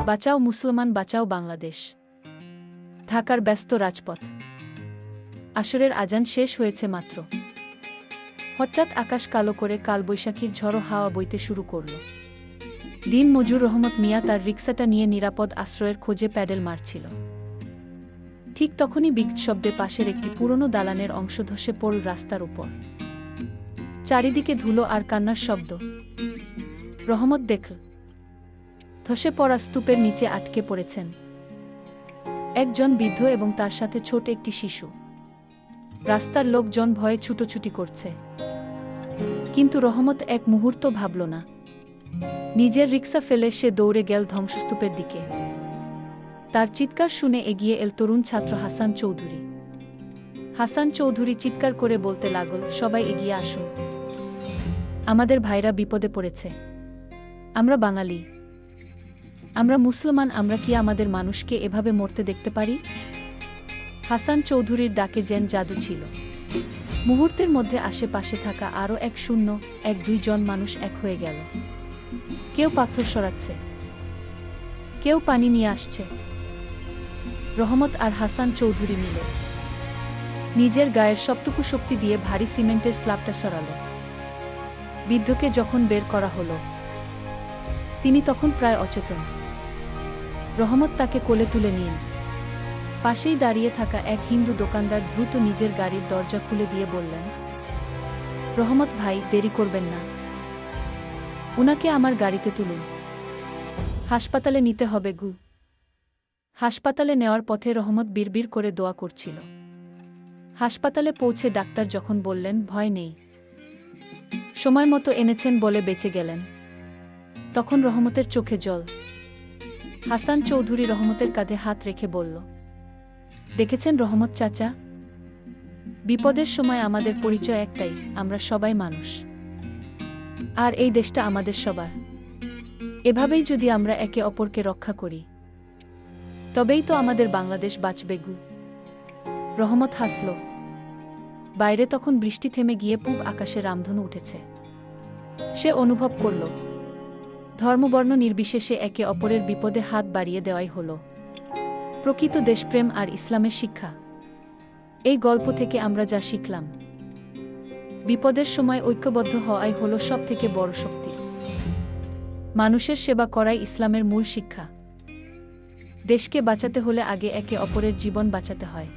বাঁচাও মুসলমান, বাঁচাও বাংলাদেশ। ঢাকার ব্যস্ত রাজপথ। আসরের আজান শেষ হয়েছে মাত্র। হঠাৎ আকাশ কালো করে কালবৈশাখীর ঝড়ো হাওয়া বইতে শুরু করল। দিন মজুর রহমত মিয়া তার রিকশাটা নিয়ে নিরাপদ আশ্রয়ের খোঁজে প্যাডেল মারছিল। ঠিক তখনই বিকট শব্দে পাশের একটি পুরনো দালানের অংশ ধসে পড়ল রাস্তার উপর। চারিদিকে ধুলো আর কান্নার শব্দ। রহমত দেখল, ধসে পড়া স্তূপের নিচে আটকে পড়েছেন একজন বৃদ্ধ এবং তার সাথে ছোট একটি শিশু। রাস্তার লোকজন ভয়ে ছুটোছুটি করছে, কিন্তু রহমত এক মুহূর্ত ভাবল না। নিজের রিকশা ফেলে সে দৌড়ে গেল ধ্বংসস্তূপের দিকে। তার চিৎকার শুনে এগিয়ে এল তরুণ ছাত্র হাসান চৌধুরী। হাসান চৌধুরী চিৎকার করে বলতে লাগল, সবাই এগিয়ে আসুন, আমাদের ভাইরা বিপদে পড়েছে। আমরা বাঙালি, আমরা মুসলমান, আমরা কি আমাদের মানুষকে এভাবে মরতে দেখতে পারি? হাসান চৌধুরীর ডাকে যেন জাদু ছিল। মুহূর্তের মধ্যে আশেপাশে থাকা আরও 1-2 জন মানুষ এক হয়ে গেল। কেউ পাথর সরাচ্ছে, কেউ পানি নিয়ে আসছে। রহমত আর হাসান চৌধুরী মিলে নিজের গায়ের সবটুকু শক্তি দিয়ে ভারী সিমেন্টের স্ল্যাবটা সরাল। বৃদ্ধকে যখন বের করা হলো, তিনি তখন প্রায় অচেতন। রহমত তাকে কোলে তুলে নিন। পাশেই দাঁড়িয়ে থাকা এক হিন্দু দোকানদার দ্রুত নিজের গাড়ির দরজা খুলে দিয়ে বললেন, রহমত ভাই, দেরি করবেন না, উনাকে আমার গাড়িতে তুলুন, হাসপাতালে নিতে হবে গু। হাসপাতালে নেওয়ার পথে রহমত বিড়বিড় করে দোয়া করছিল। হাসপাতালে পৌঁছে ডাক্তার যখন বললেন, ভয় নেই, সময় মতো এনেছেন বলে বেঁচে গেলেন, তখন রহমতের চোখে জল। হাসান চৌধুরী রহমতের কাঁধে হাত রেখে বলল, দেখেছেন রহমত চাচা, বিপদের সময় আমাদের পরিচয় একটাই, আমরা সবাই মানুষ, আর এই দেশটা আমাদের সবার। এভাবেই যদি আমরা একে অপরকে রক্ষা করি, তবেই তো আমাদের বাংলাদেশ বাঁচবে গু। রহমত হাসল। বাইরে তখন বৃষ্টি থেমে গিয়ে পূব আকাশে রামধনু উঠেছে। সে অনুভব করল, ধর্মবর্ণ নির্বিশেষে একে অপরের বিপদে হাত বাড়িয়ে দেওয়াই হল প্রকৃত দেশপ্রেম আর ইসলামের শিক্ষা। এই গল্প থেকে আমরা যা শিখলাম, বিপদের সময় ঐক্যবদ্ধ হওয়াই হল সবথেকে বড় শক্তি। মানুষের সেবা করাই ইসলামের মূল শিক্ষা। দেশকে বাঁচাতে হলে আগে একে অপরের জীবন বাঁচাতে হয়।